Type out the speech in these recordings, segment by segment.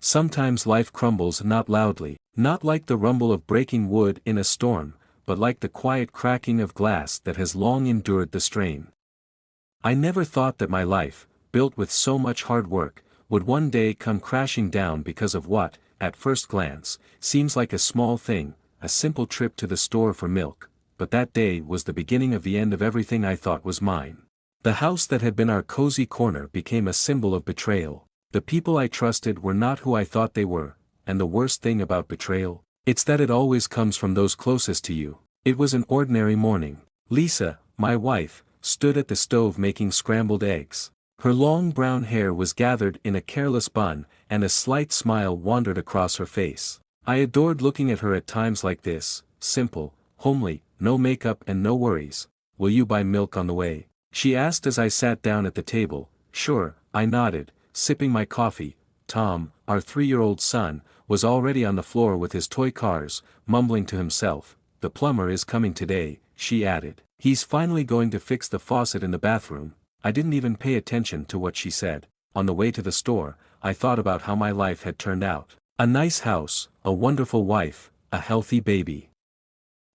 Sometimes life crumbles not loudly, not like the rumble of breaking wood in a storm, but like the quiet cracking of glass that has long endured the strain. I never thought that my life, built with so much hard work, would one day come crashing down because of what, at first glance, seems like a small thing, a simple trip to the store for milk, but that day was the beginning of the end of everything I thought was mine. The house that had been our cozy corner became a symbol of betrayal. The people I trusted were not who I thought they were, and the worst thing about betrayal, it's that it always comes from those closest to you. It was an ordinary morning. Lisa, my wife, stood at the stove making scrambled eggs. Her long brown hair was gathered in a careless bun, and a slight smile wandered across her face. I adored looking at her at times like this, simple, homely, no makeup and no worries. "Will you buy milk on the way?" she asked as I sat down at the table. "Sure," I nodded, sipping my coffee. Tom, our 3-year-old son, was already on the floor with his toy cars, mumbling to himself. "The plumber is coming today," she added. "He's finally going to fix the faucet in the bathroom." I didn't even pay attention to what she said. On the way to the store, I thought about how my life had turned out. A nice house, a wonderful wife, a healthy baby.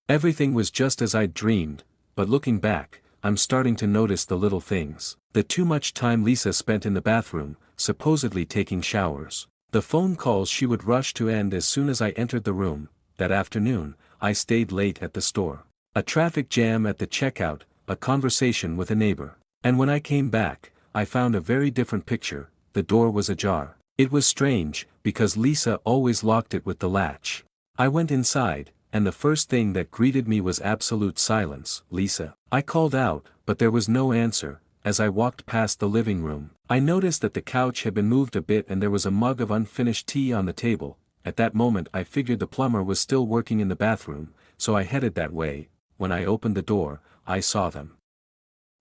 Everything was just as I'd dreamed, but looking back, I'm starting to notice the little things. The too much time Lisa spent in the bathroom, supposedly taking showers. The phone calls she would rush to end as soon as I entered the room. That afternoon, I stayed late at the store. A traffic jam at the checkout, a conversation with a neighbor. And when I came back, I found a very different picture. The door was ajar. It was strange, because Lisa always locked it with the latch. I went inside, and the first thing that greeted me was absolute silence. "Lisa?" I called out, but there was no answer. As I walked past the living room, I noticed that the couch had been moved a bit and there was a mug of unfinished tea on the table. At that moment I figured the plumber was still working in the bathroom, so I headed that way. When I opened the door, I saw them.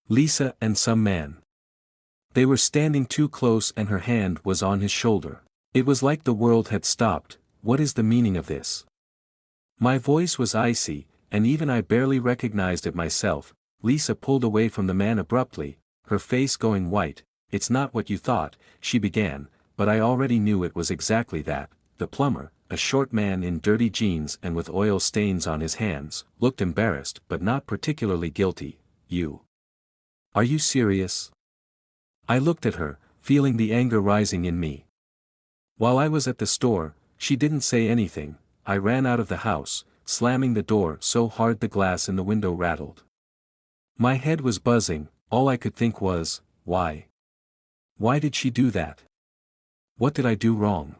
Lisa and some man. They were standing too close and her hand was on his shoulder. It was like the world had stopped. What is the meaning of this? My voice was icy, and even I barely recognized it myself. Lisa pulled away from the man abruptly, her face going white. "It's not what you thought," she began, but I already knew it was exactly that. The plumber, a short man in dirty jeans and with oil stains on his hands, looked embarrassed but not particularly guilty. "You? Are you serious?" I looked at her, feeling the anger rising in me. While I was at the store, she didn't say anything. I ran out of the house, slamming the door so hard the glass in the window rattled. My head was buzzing. All I could think was, why? Why did she do that? What did I do wrong?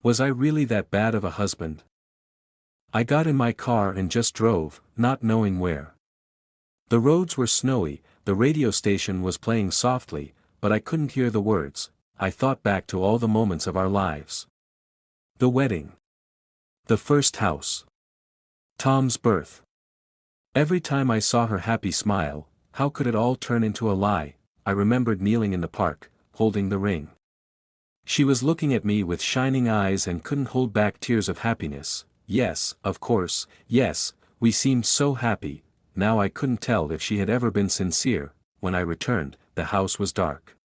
Was I really that bad of a husband? I got in my car and just drove, not knowing where. The roads were snowy, the radio station was playing softly, but I couldn't hear the words. I thought back to all the moments of our lives. The wedding. The first house. Tom's birth. Every time I saw her happy smile, how could it all turn into a lie? I remembered kneeling in the park, holding the ring. She was looking at me with shining eyes and couldn't hold back tears of happiness. Yes, of course, yes, we seemed so happy. Now I couldn't tell if she had ever been sincere. When I returned, the house was dark.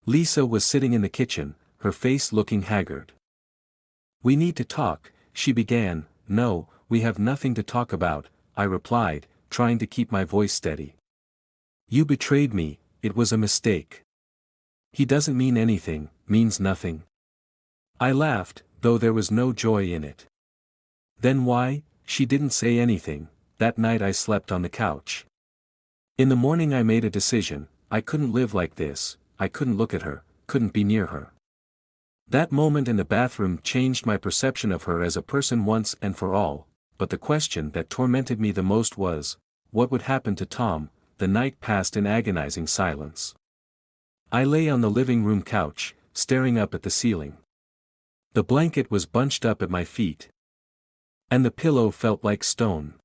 Lisa was sitting in the kitchen, her face looking haggard. "We need to talk," she began. "No, we have nothing to talk about," I replied, trying to keep my voice steady. "You betrayed me, it was a mistake." "He doesn't mean anything, means nothing." I laughed, though there was no joy in it. "Then why?" She didn't say anything. That night I slept on the couch. In the morning I made a decision. I couldn't live like this. I couldn't look at her, couldn't be near her. That moment in the bathroom changed my perception of her as a person once and for all, but the question that tormented me the most was, what would happen to Tom? The night passed in agonizing silence. I lay on the living room couch, staring up at the ceiling. The blanket was bunched up at my feet. And the pillow felt like stone.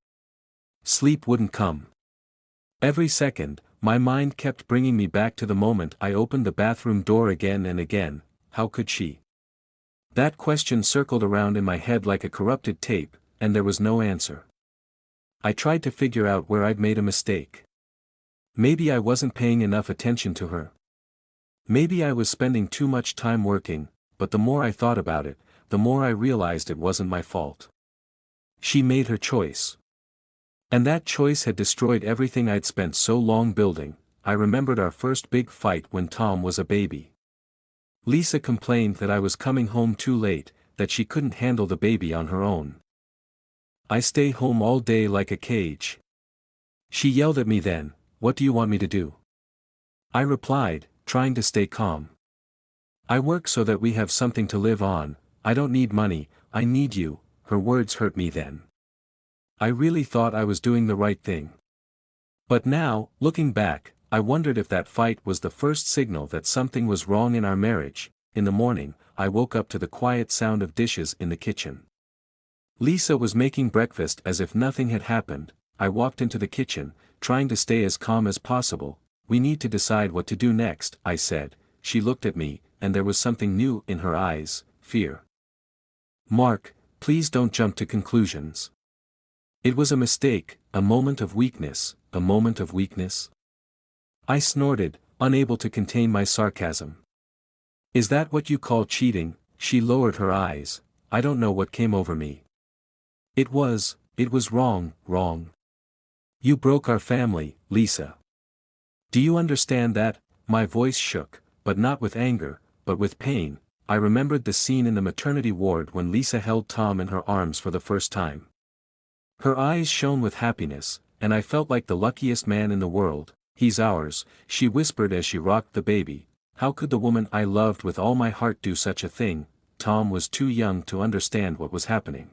Sleep wouldn't come. Every second, my mind kept bringing me back to the moment I opened the bathroom door again and again. How could she? That question circled around in my head like a corrupted tape, and there was no answer. I tried to figure out where I'd made a mistake. Maybe I wasn't paying enough attention to her. Maybe I was spending too much time working, but the more I thought about it, the more I realized it wasn't my fault. She made her choice. And that choice had destroyed everything I'd spent so long building. I remembered our first big fight when Tom was a baby. Lisa complained that I was coming home too late, that she couldn't handle the baby on her own. I stay home all day like a cage. She yelled at me then, "What do you want me to do?" I replied, trying to stay calm. "I work so that we have something to live on. I don't need money, I need you." Her words hurt me then. I really thought I was doing the right thing. But now, looking back, I wondered if that fight was the first signal that something was wrong in our marriage. In the morning, I woke up to the quiet sound of dishes in the kitchen. Lisa was making breakfast as if nothing had happened. I walked into the kitchen, trying to stay as calm as possible. "We need to decide what to do next," I said. She looked at me, and there was something new in her eyes, fear. "Mark, please don't jump to conclusions. It was a mistake, a moment of weakness, a moment of weakness." I snorted, unable to contain my sarcasm. "Is that what you call cheating?" She lowered her eyes. I don't know what came over me. It was wrong, wrong. You broke our family, Lisa. Do you understand that?" My voice shook, but not with anger, but with pain. I remembered the scene in the maternity ward when Lisa held Tom in her arms for the first time. Her eyes shone with happiness, and I felt like the luckiest man in the world. "He's ours," she whispered as she rocked the baby. How could the woman I loved with all my heart do such a thing? Tom was too young to understand what was happening.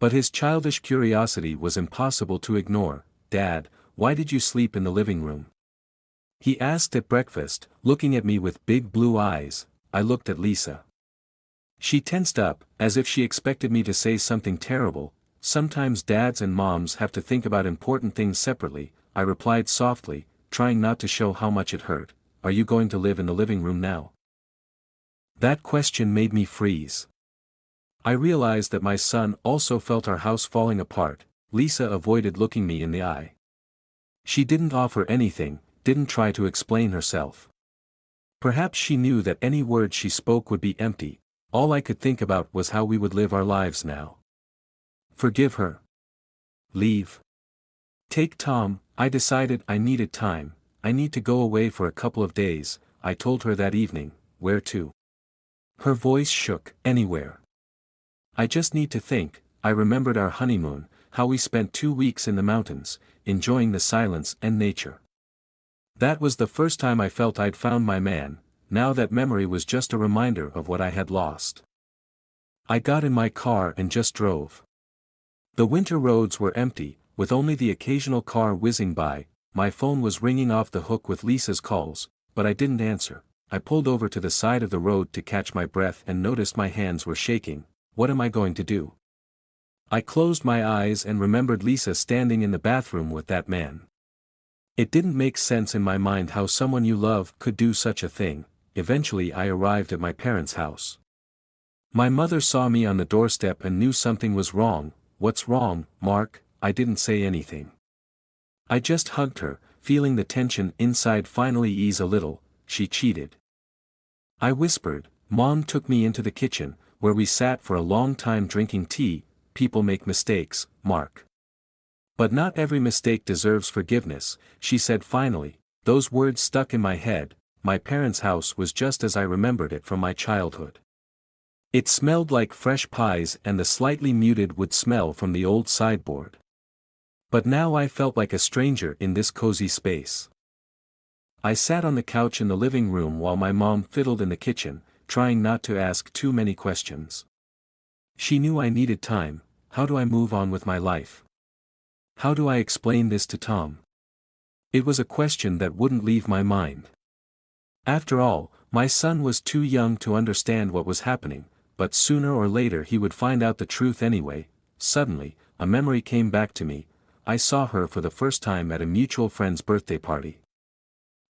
But his childish curiosity was impossible to ignore. "Dad, why did you sleep in the living room?" he asked at breakfast, looking at me with big blue eyes. I looked at Lisa. She tensed up, as if she expected me to say something terrible. "Sometimes dads and moms have to think about important things separately," I replied softly, trying not to show how much it hurt. "Are you going to live in the living room now?" That question made me freeze. I realized that my son also felt our house falling apart. Lisa avoided looking me in the eye. She didn't offer anything, didn't try to explain herself. Perhaps she knew that any word she spoke would be empty. All I could think about was how we would live our lives now. Forgive her. Leave. Take Tom. I decided I needed time. "I need to go away for a couple of days," I told her that evening. "Where to?" Her voice shook. "Anywhere. I just need to think." I remembered our honeymoon, how we spent 2 weeks in the mountains, enjoying the silence and nature. That was the first time I felt I'd found my man. Now that memory was just a reminder of what I had lost. I got in my car and just drove. The winter roads were empty, with only the occasional car whizzing by. My phone was ringing off the hook with Lisa's calls, but I didn't answer. I pulled over to the side of the road to catch my breath and noticed my hands were shaking. What am I going to do? I closed my eyes and remembered Lisa standing in the bathroom with that man. It didn't make sense in my mind how someone you love could do such a thing. Eventually I arrived at my parents' house. My mother saw me on the doorstep and knew something was wrong. "What's wrong, Mark?" I didn't say anything. I just hugged her, feeling the tension inside finally ease a little. "She cheated," I whispered. Mom took me into the kitchen, where we sat for a long time drinking tea. "People make mistakes, Mark. But not every mistake deserves forgiveness," she said finally. Those words stuck in my head. My parents' house was just as I remembered it from my childhood. It smelled like fresh pies and the slightly muted wood smell from the old sideboard. But now I felt like a stranger in this cozy space. I sat on the couch in the living room while my mom fiddled in the kitchen, trying not to ask too many questions. She knew I needed time. How do I move on with my life? How do I explain this to Tom? It was a question that wouldn't leave my mind. After all, my son was too young to understand what was happening, but sooner or later he would find out the truth anyway. Suddenly, a memory came back to me. I saw her for the first time at a mutual friend's birthday party.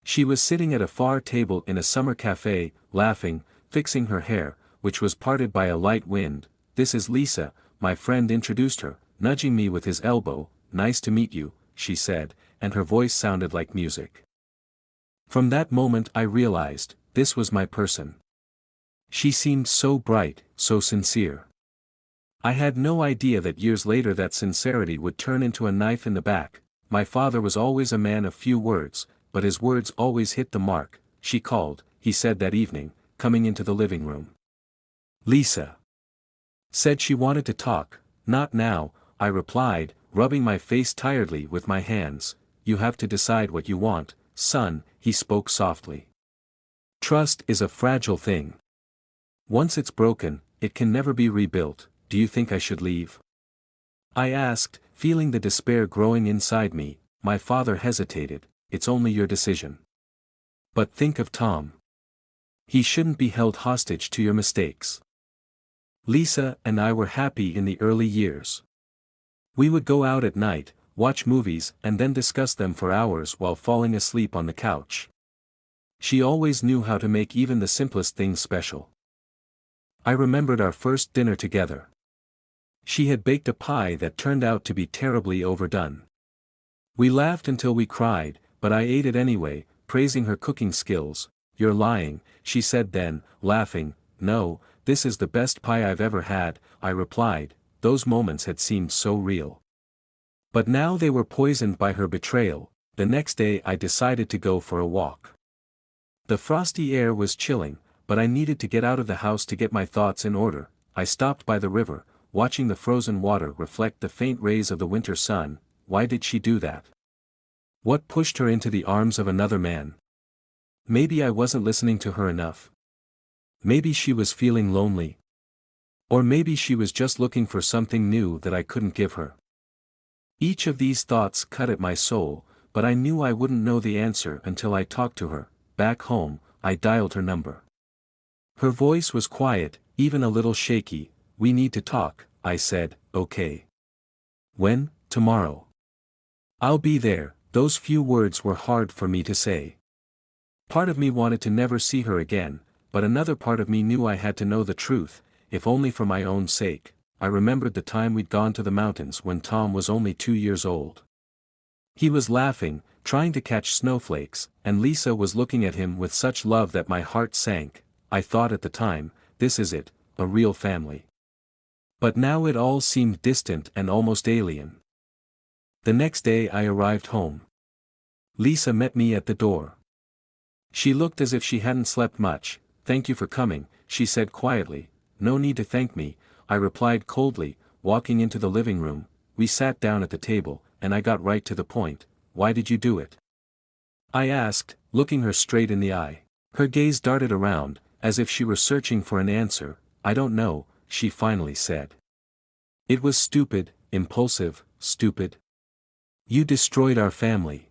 She was sitting at a far table in a summer cafe, laughing, fixing her hair, which was parted by a light wind. "This is Lisa," my friend introduced her, nudging me with his elbow. "Nice to meet you," she said, and her voice sounded like music. From that moment I realized, this was my person. She seemed so bright, so sincere. I had no idea that years later that sincerity would turn into a knife in the back. My father was always a man of few words, but his words always hit the mark. She called, he said that evening, coming into the living room. Lisa said she wanted to talk. Not now, I replied, rubbing my face tiredly with my hands. You have to decide what you want, son, he spoke softly. Trust is a fragile thing. Once it's broken, it can never be rebuilt. Do you think I should leave? I asked, feeling the despair growing inside me. My father hesitated. It's only your decision. But think of Tom. He shouldn't be held hostage to your mistakes. Lisa and I were happy in the early years. We would go out at night, watch movies and then discuss them for hours while falling asleep on the couch. She always knew how to make even the simplest things special. I remembered our first dinner together. She had baked a pie that turned out to be terribly overdone. We laughed until we cried, but I ate it anyway, praising her cooking skills. You're lying, she said then, laughing. No, this is the best pie I've ever had, I replied. Those moments had seemed so real. But now they were poisoned by her betrayal. The next day I decided to go for a walk. The frosty air was chilling, but I needed to get out of the house to get my thoughts in order. I stopped by the river, watching the frozen water reflect the faint rays of the winter sun. Why did she do that? What pushed her into the arms of another man? Maybe I wasn't listening to her enough. Maybe she was feeling lonely. Or maybe she was just looking for something new that I couldn't give her. Each of these thoughts cut at my soul, but I knew I wouldn't know the answer until I talked to her. Back home, I dialed her number. Her voice was quiet, even a little shaky. We need to talk, I said. Okay. When? Tomorrow. I'll be there. Those few words were hard for me to say. Part of me wanted to never see her again, but another part of me knew I had to know the truth, if only for my own sake. I remembered the time we'd gone to the mountains when Tom was only 2 years old. He was laughing, trying to catch snowflakes, and Lisa was looking at him with such love that my heart sank. I thought at the time, this is it, a real family. But now it all seemed distant and almost alien. The next day I arrived home. Lisa met me at the door. She looked as if she hadn't slept much. Thank you for coming, she said quietly. No need to thank me, I replied coldly, walking into the living room. We sat down at the table, and I got right to the point. Why did you do it? I asked, looking her straight in the eye. Her gaze darted around, as if she were searching for an answer. I don't know, she finally said. It was stupid, impulsive, stupid. You destroyed our family.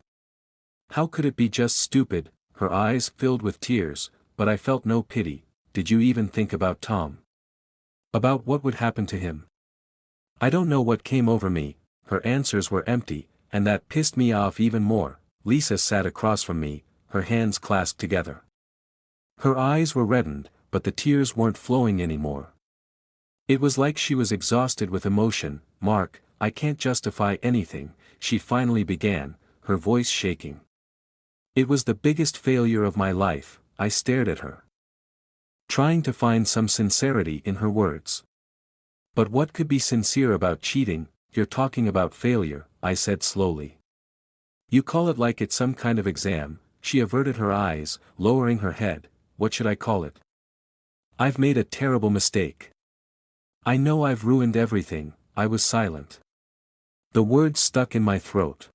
How could it be just stupid? Her eyes filled with tears, but I felt no pity. Did you even think about Tom? About what would happen to him? I don't know what came over me. Her answers were empty, and that pissed me off even more. Lisa sat across from me, her hands clasped together. Her eyes were reddened, but the tears weren't flowing anymore. It was like she was exhausted with emotion. Mark, I can't justify anything, she finally began, her voice shaking. It was the biggest failure of my life. I stared at her, trying to find some sincerity in her words. But what could be sincere about cheating? You're talking about failure, I said slowly. You call it like it's some kind of exam. She averted her eyes, lowering her head. What should I call it? I've made a terrible mistake. I know I've ruined everything. I was silent. The words stuck in my throat.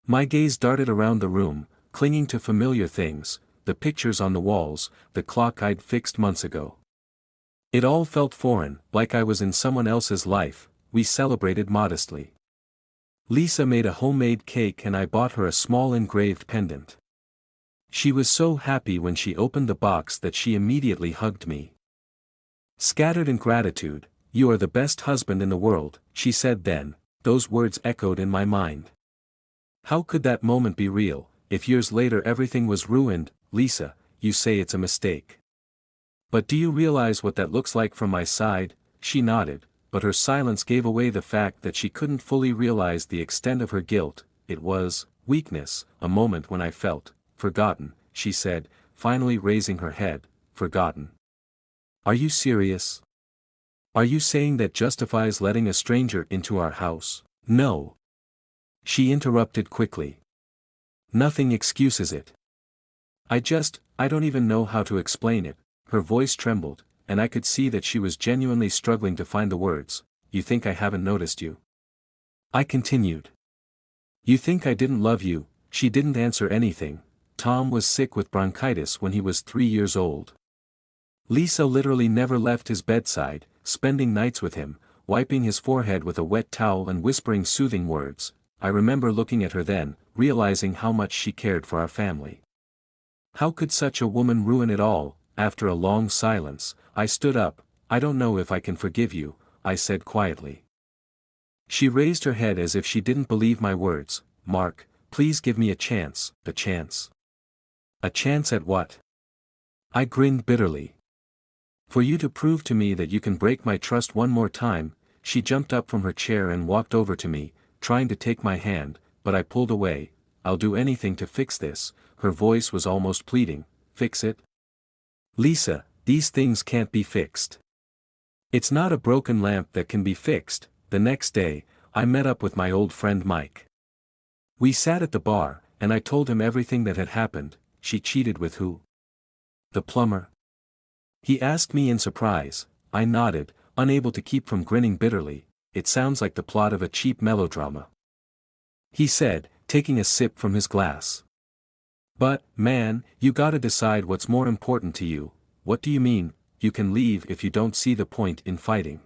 My gaze darted around the room, clinging to familiar things, the pictures on the walls, the clock I'd fixed months ago. It all felt foreign, like I was in someone else's life. We celebrated modestly. Lisa made a homemade cake and I bought her a small engraved pendant. She was so happy when she opened the box that she immediately hugged me. Scattered in gratitude, you are the best husband in the world, she said then. Those words echoed in my mind. How could that moment be real, if years later everything was ruined? Lisa, you say it's a mistake. But do you realize what that looks like from my side? She nodded, but her silence gave away the fact that she couldn't fully realize the extent of her guilt. It was weakness, a moment when I felt forgotten, she said, finally raising her head. Forgotten. Are you serious? Are you saying that justifies letting a stranger into our house? No. She interrupted quickly. Nothing excuses it. I don't even know how to explain it. Her voice trembled, and I could see that she was genuinely struggling to find the words. You think I haven't noticed you? I continued. You think I didn't love you? She didn't answer anything. Tom was sick with bronchitis when he was 3 years old. Lisa literally never left his bedside, spending nights with him, wiping his forehead with a wet towel and whispering soothing words. I remember looking at her then, realizing how much she cared for our family. How could such a woman ruin it all? After a long silence, I stood up. I don't know if I can forgive you, I said quietly. She raised her head as if she didn't believe my words. Mark, please give me a chance. A chance? A chance at what? I grinned bitterly. For you to prove to me that you can break my trust one more time. She jumped up from her chair and walked over to me, trying to take my hand, but I pulled away. I'll do anything to fix this. Her voice was almost pleading. Fix it? Lisa, these things can't be fixed. It's not a broken lamp that can be fixed. The next day, I met up with my old friend Mike. We sat at the bar, and I told him everything that had happened. She cheated with who? The plumber? He asked me in surprise. I nodded, unable to keep from grinning bitterly. It sounds like the plot of a cheap melodrama. He said, taking a sip from his glass. But, man, you gotta decide what's more important to you. What do you mean? You can leave if you don't see the point in fighting.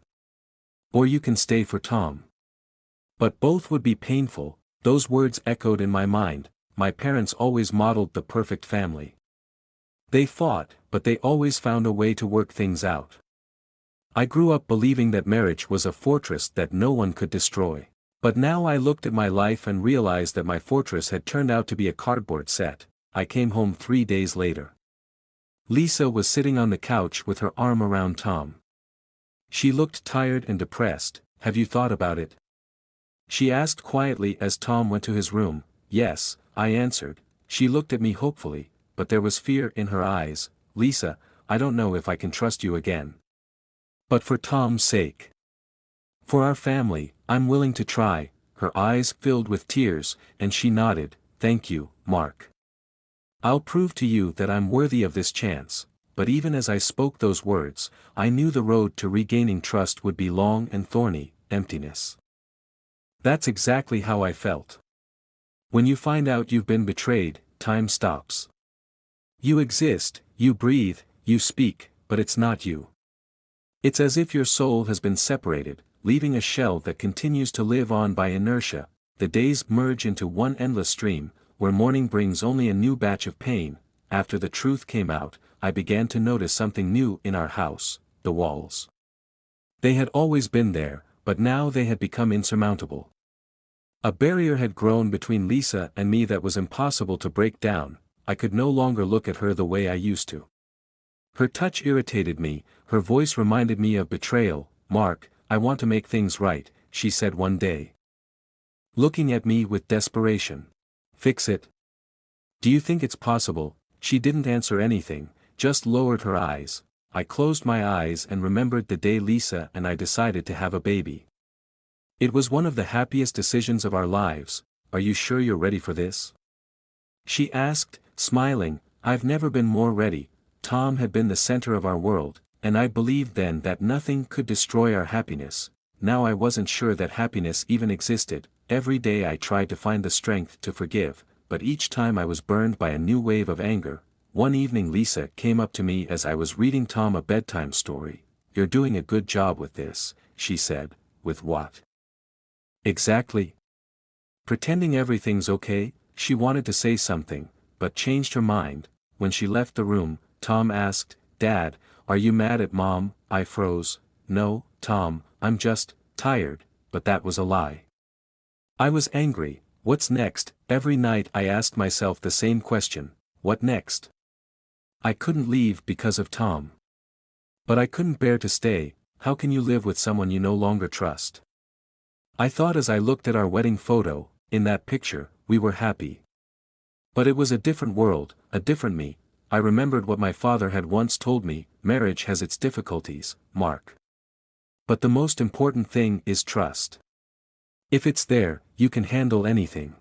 Or you can stay for Tom. But both would be painful. Those words echoed in my mind. My parents always modeled the perfect family. They fought, but they always found a way to work things out. I grew up believing that marriage was a fortress that no one could destroy. But now I looked at my life and realized that my fortress had turned out to be a cardboard set. I came home 3 days later. Lisa was sitting on the couch with her arm around Tom. She looked tired and depressed. Have you thought about it? She asked quietly as Tom went to his room. Yes, I answered. She looked at me hopefully, but there was fear in her eyes. Lisa, I don't know if I can trust you again. But for Tom's sake. For our family, I'm willing to try. Her eyes filled with tears, and she nodded. Thank you, Mark. I'll prove to you that I'm worthy of this chance. But even as I spoke those words, I knew the road to regaining trust would be long and thorny. Emptiness. That's exactly how I felt. When you find out you've been betrayed, time stops. You exist, you breathe, you speak, but it's not you. It's as if your soul has been separated, leaving a shell that continues to live on by inertia. The days merge into one endless stream, where morning brings only a new batch of pain. After the truth came out, I began to notice something new in our house: the walls. They had always been there, but now they had become insurmountable. A barrier had grown between Lisa and me that was impossible to break down. I could no longer look at her the way I used to. Her touch irritated me, her voice reminded me of betrayal. Mark, I want to make things right, she said one day, looking at me with desperation. Fix it? Do you think it's possible? She didn't answer anything, just lowered her eyes. I closed my eyes and remembered the day Lisa and I decided to have a baby. It was one of the happiest decisions of our lives. Are you sure you're ready for this? She asked, smiling. I've never been more ready. Tom had been the center of our world, and I believed then that nothing could destroy our happiness. Now I wasn't sure that happiness even existed. Every day I tried to find the strength to forgive, but each time I was burned by a new wave of anger. One evening Lisa came up to me as I was reading Tom a bedtime story. You're doing a good job with this, she said. With what? Exactly. Pretending everything's okay. She wanted to say something, but changed her mind. When she left the room, Tom asked, Dad, are you mad at Mom? I froze. No, Tom, I'm just tired, but that was a lie. I was angry. What's next? Every night I asked myself the same question. What next? I couldn't leave because of Tom. But I couldn't bear to stay. How can you live with someone you no longer trust? I thought as I looked at our wedding photo. In that picture, we were happy. But it was a different world, a different me. I remembered what my father had once told me: marriage has its difficulties, Mark. But the most important thing is trust. If it's there, you can handle anything.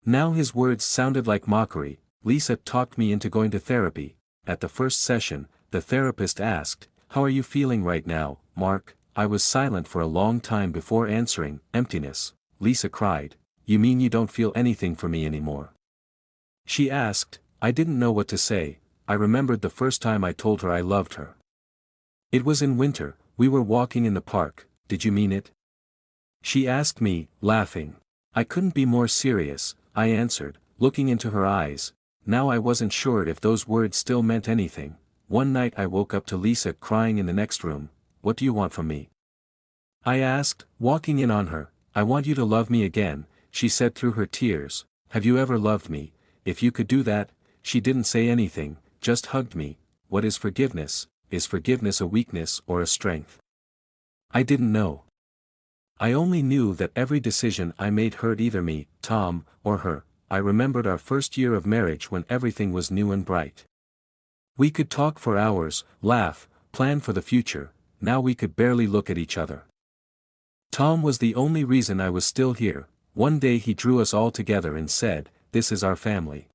Now his words sounded like mockery. Lisa talked me into going to therapy. At the first session, the therapist asked, "How are you feeling right now, Mark?" I was silent for a long time before answering. "Emptiness," Lisa cried. "You mean you don't feel anything for me anymore?" She asked. I didn't know what to say. I remembered the first time I told her I loved her. It was in winter, we were walking in the park. "Did you mean it?" she asked me, laughing. I couldn't be more serious, I answered, looking into her eyes. Now I wasn't sure if those words still meant anything. One night I woke up to Lisa crying in the next room. "What do you want from me?" I asked, walking in on her. "I want you to love me again," she said through her tears. "Have you ever loved me? If you could do that." She didn't say anything, just hugged me. What is forgiveness? Is forgiveness a weakness or a strength? I didn't know. I only knew that every decision I made hurt either me, Tom, or her. I remembered our first year of marriage when everything was new and bright. We could talk for hours, laugh, plan for the future. Now we could barely look at each other. Tom was the only reason I was still here. One day he drew us all together and said, "This is our family.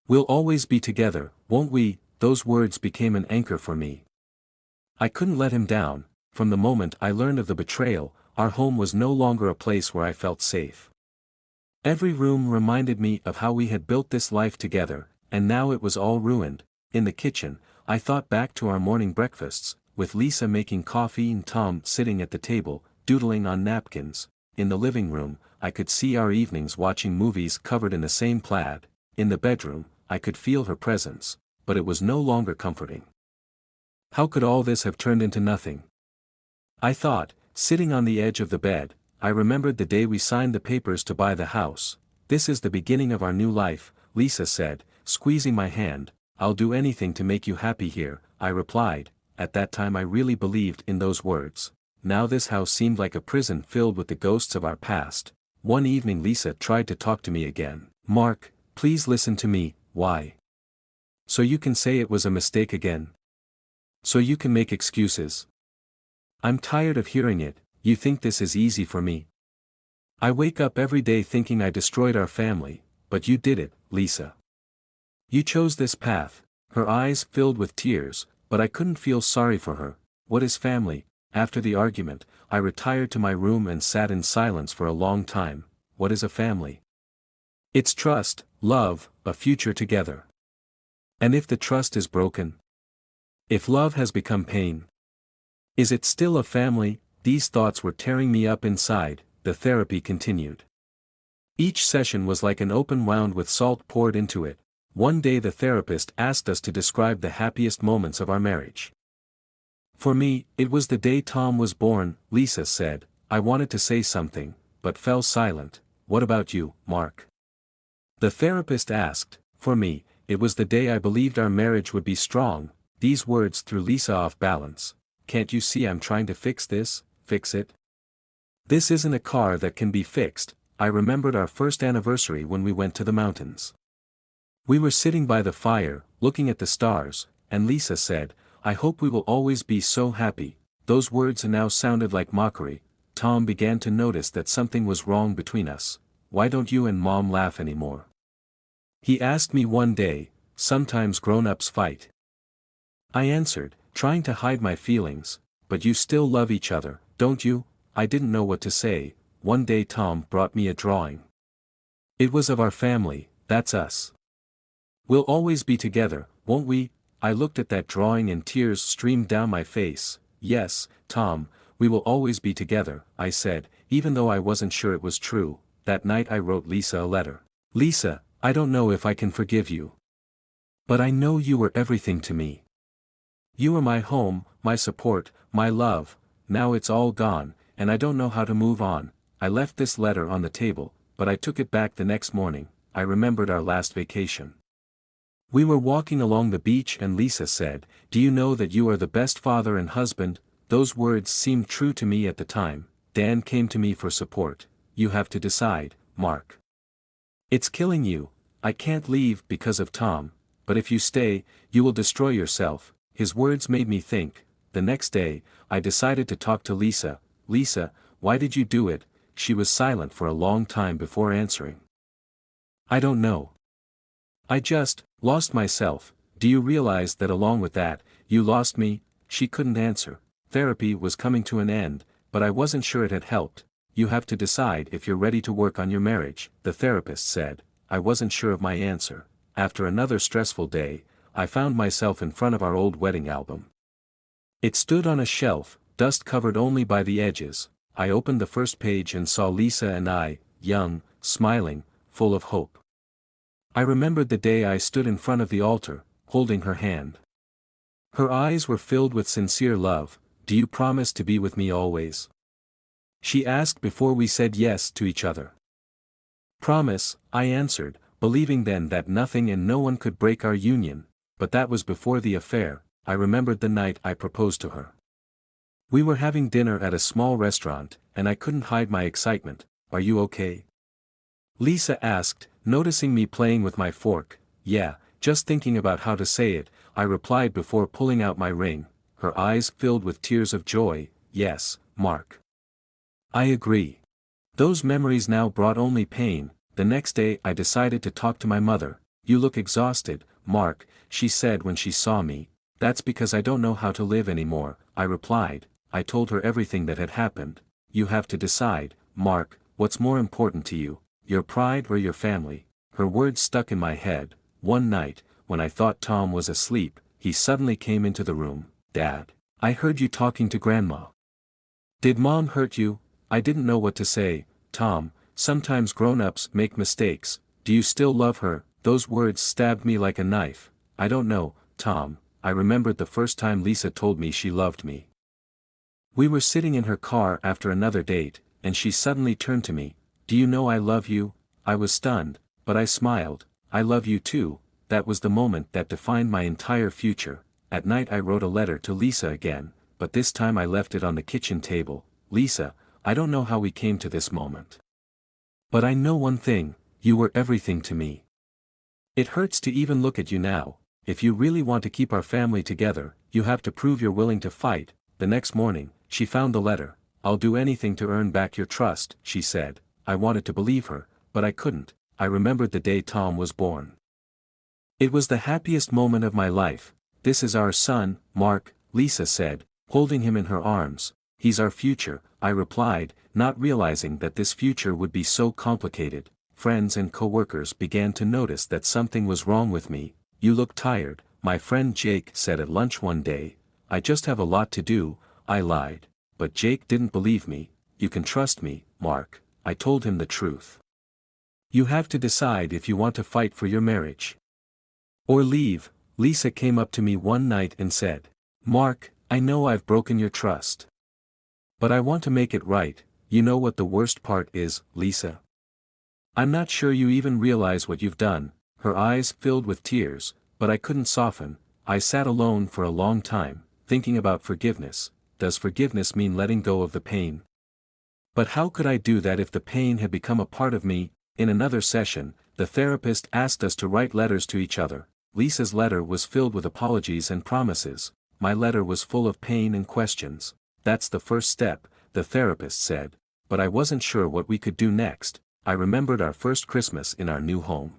We'll always be together, won't we?" Those words became an anchor for me. I couldn't let him down. From the moment I learned of the betrayal, our home was no longer a place where I felt safe. Every room reminded me of how we had built this life together, and now it was all ruined. In the kitchen, I thought back to our morning breakfasts, with Lisa making coffee and Tom sitting at the table, doodling on napkins. In the living room, I could see our evenings watching movies covered in the same plaid. In the bedroom, I could feel her presence, but it was no longer comforting. How could all this have turned into nothing? I thought, sitting on the edge of the bed. I remembered the day we signed the papers to buy the house. "This is the beginning of our new life," Lisa said, squeezing my hand. "I'll do anything to make you happy here," I replied. At that time I really believed in those words. Now this house seemed like a prison filled with the ghosts of our past. One evening Lisa tried to talk to me again. "Mark, please listen to me." "Why?" "So you can say it was a mistake again. So you can make excuses. I'm tired of hearing it. You think this is easy for me? I wake up every day thinking I destroyed our family, but you did it, Lisa. You chose this path." Her eyes filled with tears, but I couldn't feel sorry for her. What is family? After the argument, I retired to my room and sat in silence for a long time. What is a family? It's trust, love, a future together. And if the trust is broken? If love has become pain? Is it still a family? These thoughts were tearing me up inside. The therapy continued. Each session was like an open wound with salt poured into it. One day the therapist asked us to describe the happiest moments of our marriage. "For me, it was the day Tom was born," Lisa said. I wanted to say something, but fell silent. "What about you, Mark?" the therapist asked. "For me, it was the day I believed our marriage would be strong." These words threw Lisa off balance. "Can't you see I'm trying to fix this? Fix it? This isn't a car that can be fixed." I remembered our first anniversary when we went to the mountains. We were sitting by the fire, looking at the stars, and Lisa said, "I hope we will always be so happy." Those words now sounded like mockery. Tom began to notice that something was wrong between us. "Why don't you and Mom laugh anymore?" he asked me one day. "Sometimes grown-ups fight," I answered, trying to hide my feelings. "But you still love each other, don't you?" I didn't know what to say. One day Tom brought me a drawing. It was of our family. "That's us. We'll always be together, won't we?" I looked at that drawing and tears streamed down my face. "Yes, Tom, we will always be together," I said, even though I wasn't sure it was true. That night I wrote Lisa a letter. "Lisa, I don't know if I can forgive you. But I know you were everything to me. You were my home, my support, my love. Now it's all gone, and I don't know how to move on." I left this letter on the table, but I took it back the next morning. I remembered our last vacation. We were walking along the beach and Lisa said, "Do you know that you are the best father and husband?" Those words seemed true to me at the time. Dan came to me for support. "You have to decide, Mark. It's killing you. I can't leave because of Tom. but if you stay, you will destroy yourself. His words made me think. The next day, I decided to talk to Lisa. Lisa, why did you do it? She was silent for a long time before answering. I don't know. I just lost myself. Do you realize that along with that, you lost me? She couldn't answer. Therapy was coming to an end, but I wasn't sure it had helped. You have to decide if you're ready to work on your marriage, the therapist said. I wasn't sure of my answer. After another stressful day, I found myself in front of our old wedding album. It stood on a shelf, dust covered only by the edges. I opened the first page and saw Lisa and I, young, smiling, full of hope. I remembered the day I stood in front of the altar, holding her hand. Her eyes were filled with sincere love. Do you promise to be with me always? She asked before we said yes to each other. Promise, I answered, believing then that nothing and no one could break our union, but that was before the affair. I remembered the night I proposed to her. We were having dinner at a small restaurant, and I couldn't hide my excitement. Are you okay? Lisa asked, noticing me playing with my fork. Yeah, just thinking about how to say it, I replied before pulling out my ring. Her eyes filled with tears of joy. Yes, Mark. I agree. Those memories now brought only pain. The next day I decided to talk to my mother. You look exhausted, Mark, she said when she saw me. That's because I don't know how to live anymore, I replied. I told her everything that had happened. You have to decide, Mark, what's more important to you, your pride or your family? Her words stuck in my head. One night, when I thought Tom was asleep, he suddenly came into the room. Dad, I heard you talking to Grandma. Did Mom hurt you? I didn't know what to say. Tom, sometimes grown-ups make mistakes. Do you still love her? Those words stabbed me like a knife. I don't know, Tom. I remembered the first time Lisa told me she loved me. We were sitting in her car after another date, and she suddenly turned to me. Do you know I love you? I was stunned, but I smiled. I love you too. That was the moment that defined my entire future. At night I wrote a letter to Lisa again, but this time I left it on the kitchen table. Lisa, I don't know how we came to this moment. But I know one thing, you were everything to me. It hurts to even look at you now. If you really want to keep our family together, you have to prove you're willing to fight. The next morning, she found the letter. I'll do anything to earn back your trust, she said. I wanted to believe her, but I couldn't. I remembered the day Tom was born. It was the happiest moment of my life. This is our son, Mark, Lisa said, holding him in her arms. He's our future, I replied, not realizing that this future would be so complicated. Friends and co-workers began to notice that something was wrong with me. You look tired, my friend Jake said at lunch one day. I just have a lot to do, I lied. But Jake didn't believe me. You can trust me, Mark. I told him the truth. You have to decide if you want to fight for your marriage or leave. Lisa came up to me one night and said, Mark, I know I've broken your trust. But I want to make it right. You know what the worst part is, Lisa? I'm not sure you even realize what you've done. Her eyes filled with tears, but I couldn't soften. I sat alone for a long time, thinking about forgiveness. Does forgiveness mean letting go of the pain? But how could I do that if the pain had become a part of me? In another session, the therapist asked us to write letters to each other. Lisa's letter was filled with apologies and promises. My letter was full of pain and questions. That's the first step, the therapist said. But I wasn't sure what we could do next. I remembered our first Christmas in our new home.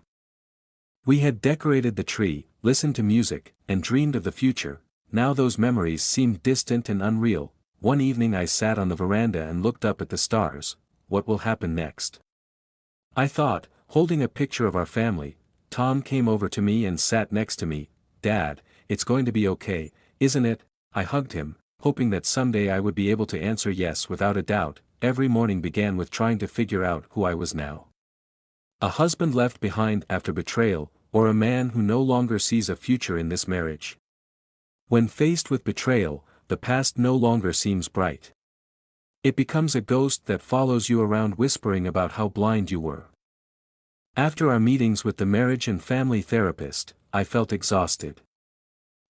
We had decorated the tree, listened to music, and dreamed of the future. Now those memories seemed distant and unreal. One evening I sat on the veranda and looked up at the stars. What will happen next? I thought, holding a picture of our family. Tom came over to me and sat next to me. Dad, it's going to be okay, isn't it? I hugged him, hoping that someday I would be able to answer yes without a doubt. Every morning began with trying to figure out who I was now. A husband left behind after betrayal, or a man who no longer sees a future in this marriage. When faced with betrayal, the past no longer seems bright. It becomes a ghost that follows you around whispering about how blind you were. After our meetings with the marriage and family therapist, I felt exhausted.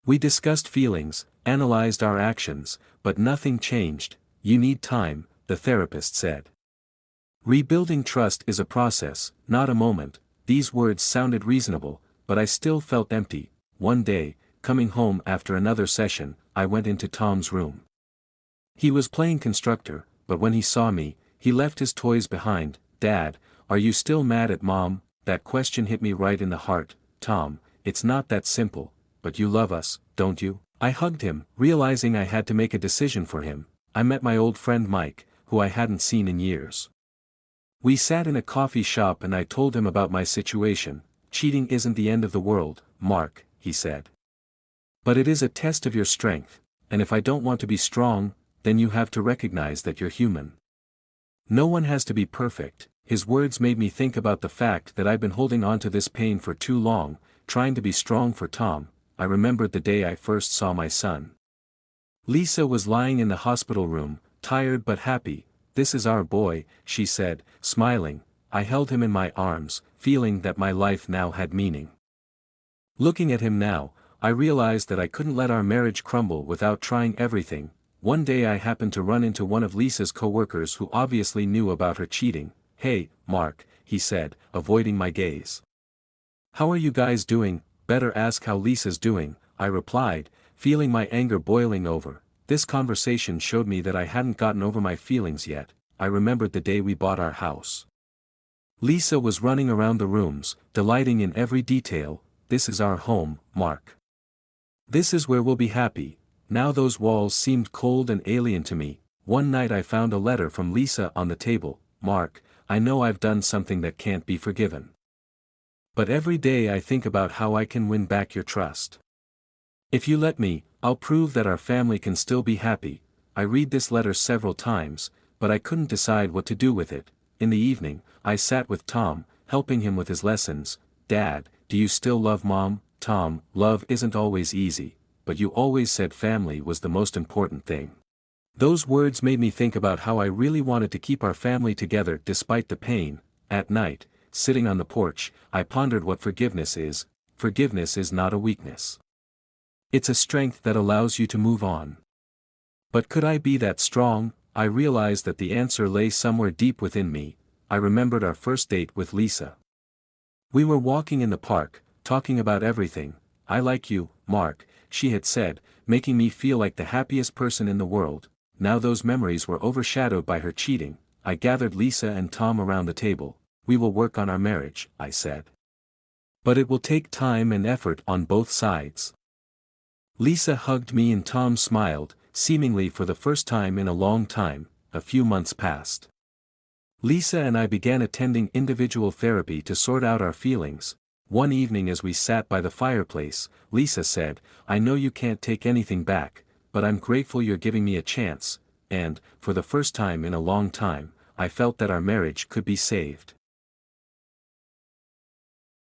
We discussed feelings, analyzed our actions, but nothing changed. You need time, the therapist said. Rebuilding trust is a process, not a moment. These words sounded reasonable. but I still felt empty. One day, coming home after another session, I went into Tom's room. He was playing constructor, but when he saw me, he left his toys behind. "Dad, are you still mad at Mom?" That question hit me right in the heart. "Tom, it's not that simple, but you love us, don't you?" I hugged him, realizing I had to make a decision for him. I met my old friend Mike, who I hadn't seen in years. We sat in a coffee shop and I told him about my situation. "Cheating isn't the end of the world, Mark," he said. "But it is a test of your strength, and if I don't want to be strong, then you have to recognize that you're human. No one has to be perfect." His words made me think about the fact that I've been holding on to this pain for too long, trying to be strong for Tom. I remembered the day I first saw my son. Lisa was lying in the hospital room, tired but happy. "This is our boy," she said, smiling. I held him in my arms, feeling that my life now had meaning. Looking at him now, I realized that I couldn't let our marriage crumble without trying everything. One day I happened to run into one of Lisa's co-workers who obviously knew about her cheating. "Hey, Mark," he said, avoiding my gaze. "How are you guys doing?" "Better ask how Lisa's doing," I replied, feeling my anger boiling over. This conversation showed me that I hadn't gotten over my feelings yet. I remembered the day we bought our house. Lisa was running around the rooms, delighting in every detail. "This is our home, Mark. This is where we'll be happy." Now those walls seemed cold and alien to me. One night I found a letter from Lisa on the table. "Mark, I know I've done something that can't be forgiven. But every day I think about how I can win back your trust. If you let me, I'll prove that our family can still be happy." I read this letter several times, but I couldn't decide what to do with it. In the evening, I sat with Tom, helping him with his lessons. "Dad, do you still love Mom?" "Tom, love isn't always easy, but you always said family was the most important thing." Those words made me think about how I really wanted to keep our family together despite the pain. At night, sitting on the porch, I pondered what forgiveness is. Forgiveness is not a weakness. It's a strength that allows you to move on. But could I be that strong? I realized that the answer lay somewhere deep within me. I remembered our first date with Lisa. We were walking in the park, talking about everything. "I like you, Mark," she had said, making me feel like the happiest person in the world. Now those memories were overshadowed by her cheating. I gathered Lisa and Tom around the table. "We will work on our marriage," I said. "But it will take time and effort on both sides." Lisa hugged me and Tom smiled, seemingly for the first time in a long time. A few months passed. Lisa and I began attending individual therapy to sort out our feelings. One evening as we sat by the fireplace, Lisa said, "I know you can't take anything back, but I'm grateful you're giving me a chance," and, for the first time in a long time, I felt that our marriage could be saved.